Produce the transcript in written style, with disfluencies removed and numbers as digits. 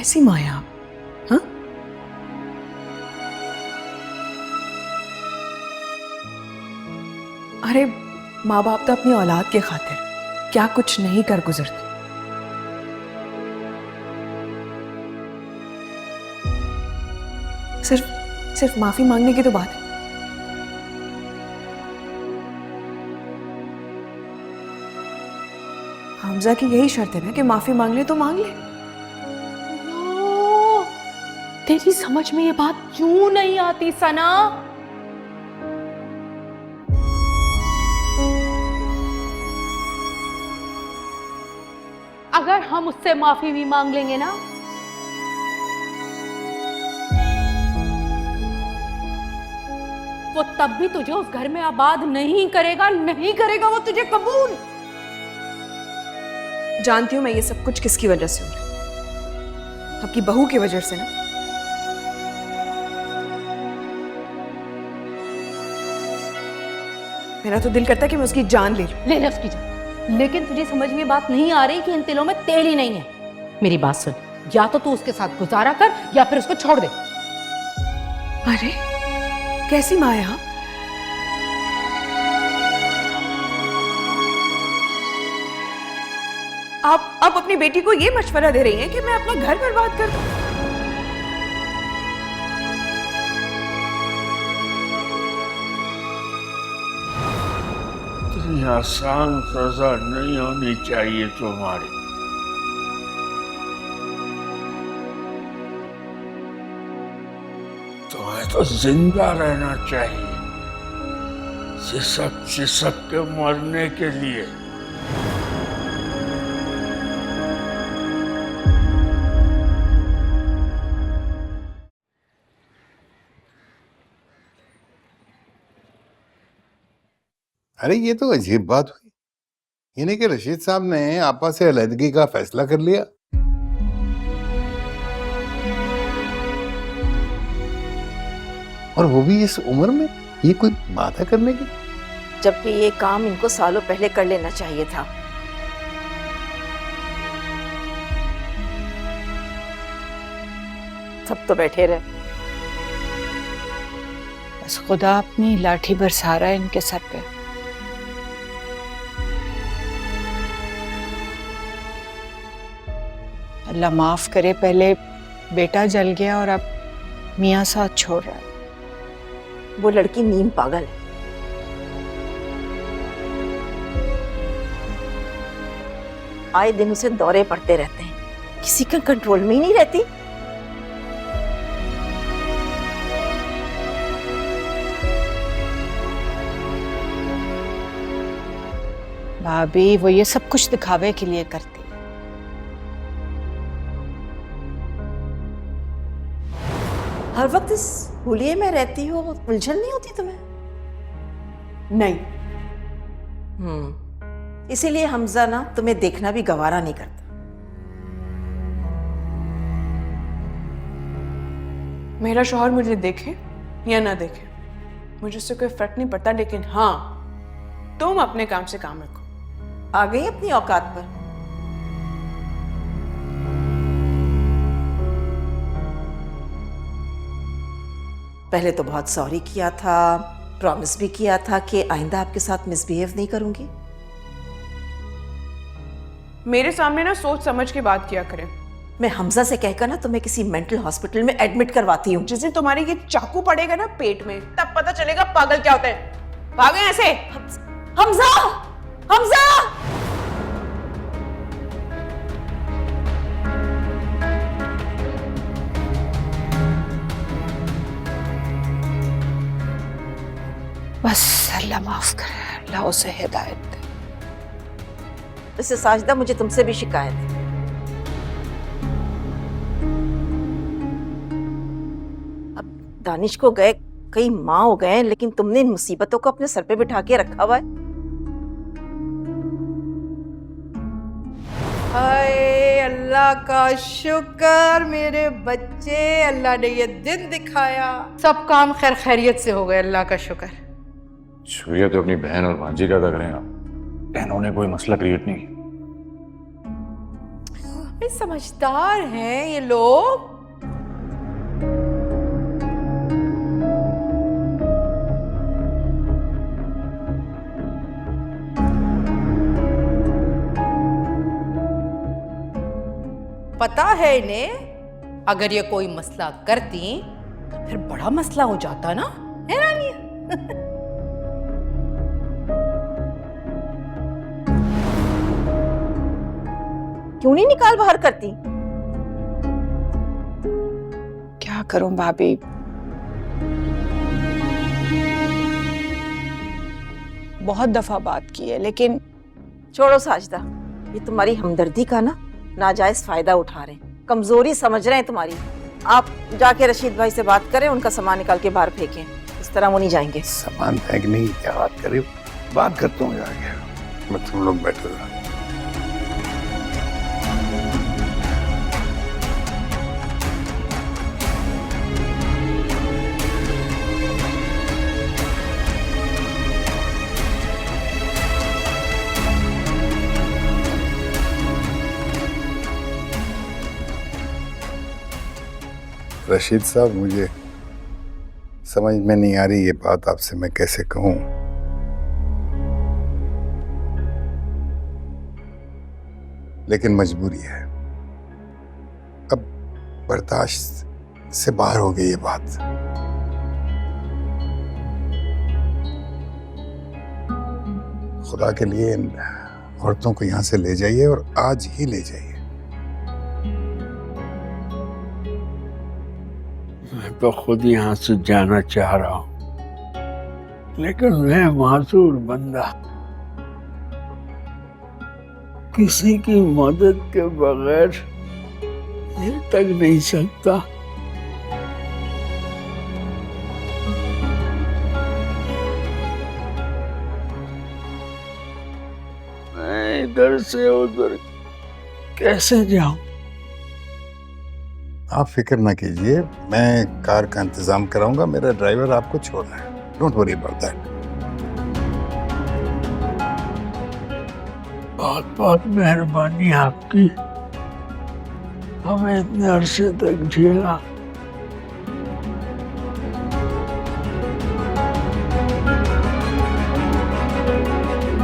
कैसी माँ है आप? हाँ? अरे माँ बाप तो अपनी औलाद के खातिर क्या कुछ नहीं कर गुजरते। सिर्फ माफी मांगने की तो बात है। हमजा की यही शर्त है ना कि माफी मांग ले तो मांग ले। तेरी समझ में ये बात क्यों नहीं आती सना? अगर हम उससे माफी भी मांग लेंगे ना, वो तब भी तुझे उस घर में आबाद नहीं करेगा, नहीं करेगा वो तुझे कबूल। जानती हूं मैं ये सब कुछ किसकी वजह से हो रहा है, आपकी बहू की वजह से ना। मेरा तो दिल करता है कि मैं उसकी जान ले लूं। ले ले उसकी जान, लेकिन तुझे समझ में बात नहीं आ रही कि इन तिलों में तेल ही नहीं है। मेरी बात सुन, या तो तू उसके साथ गुजारा कर या फिर उसको छोड़ दे। अरे कैसी माँ है आप अपनी बेटी को ये मशवरा दे रही हैं कि मैं अपना घर बर्बाद कर दूं? इतनी आसान सजा नहीं होनी चाहिए तुम्हारी। तुम्हें तो जिंदा रहना चाहिए, सिसक सिसक के मरने के लिए। अरे ये तो अजीब बात हुई, यानी कि रशीद साहब ने आपा से अलहदगी का फैसला कर लिया। और वो भी इस उम्र में, ये कोई बात है करने की? जबकि ये काम इनको सालों पहले कर लेना चाहिए था। सब तो बैठे रहे। बस खुदा अपनी लाठी बरसा रहा है इनके सर पे। अल्लाह माफ करे, पहले बेटा जल गया और अब मियाँ साथ छोड़ रहा है। वो लड़की नीम पागल है। आए दिन उसे दौरे पड़ते रहते हैं, किसी का कंट्रोल में ही नहीं रहती। भाभी वो ये सब कुछ दिखावे के लिए करती है। हर वक्त इस हुलिये में रहती हो, उलझन नहीं होती तुम्हें? नहीं। इसीलिए हमजा ना तुम्हें देखना भी गवारा नहीं करता। मेरा शौहर मुझे देखे या ना देखे मुझे उससे कोई फर्क नहीं पड़ता, लेकिन हाँ तुम अपने काम से काम रखो। आ गई अपनी औकात पर। पहले तो बहुत सॉरी किया था, प्रॉमिस भी किया था कि आइंदा आपके साथ मिसबिहेव नहीं करूंगी। मेरे सामने ना सोच समझ के बात किया करें। मैं हमजा से कहकर ना तुम्हें किसी मेंटल हॉस्पिटल में एडमिट करवाती हूँ। जिस दिन तुम्हारी ये चाकू पड़ेगा ना पेट में, तब पता चलेगा पागल क्या होता है। भागे ऐसे। हमजा! हमजा! बस अल्लाह माफ करे, अल्लाह उसे हिदायत दे। वैसे साजिदा, मुझे तुमसे भी शिकायत है। अब दानिश को गए कई माँ हो गए, लेकिन तुमने इन मुसीबतों को अपने सर पे बिठा के रखा हुआ है। हाय अल्लाह का शुक्र, मेरे बच्चे, अल्लाह ने ये दिन दिखाया। सब काम खैर खैरियत से हो गए, अल्लाह का शुक्र। शुक्रिया तो अपनी बहन और भांजी का अदा करें आप। बहनों ने कोई मसला क्रिएट नहीं किया। ये समझदार हैं ये लोग। पता है इन्हें, अगर ये कोई मसला करती तो फिर बड़ा मसला हो जाता ना, है रानी? क्यों नहीं निकाल बाहर करती? क्या करूं भाभी, बहुत दफा बात की है लेकिन छोड़ो साजदा, ये तुम्हारी हमदर्दी का ना नाजायज फायदा उठा रहे हैं, कमजोरी समझ रहे हैं तुम्हारी। आप जाके रशीद भाई से बात करें, उनका सामान निकाल के बाहर फेंकें, इस तरह वो नहीं जाएंगे। सामान फेंकने की क्या बात करे, बात करता हूँ जाके। मैं तुम लोग बैठो जरा। रशीद साहब, मुझे समझ में नहीं आ रही ये बात, आपसे मैं कैसे कहूं। लेकिन मजबूरी है, अब बर्दाश्त से बाहर हो गई ये बात। खुदा के लिए इन औरतों को यहां से ले जाइए और आज ही ले जाइए। मैं तो खुद यहाँ से जाना चाह रहा हूँ, लेकिन मैं मासूर बंदा किसी की मदद के बगैर हिल तक नहीं सकता। मैं इधर से उधर कैसे जाऊं? आप फिक्र ना कीजिए, मैं कार का इंतजाम कराऊंगा, मेरा ड्राइवर आपको छोड़ रहा है। Don't worry about that. बहुत बहुत मेहरबानी आपकी, हमें इतने अरसे तक झेला।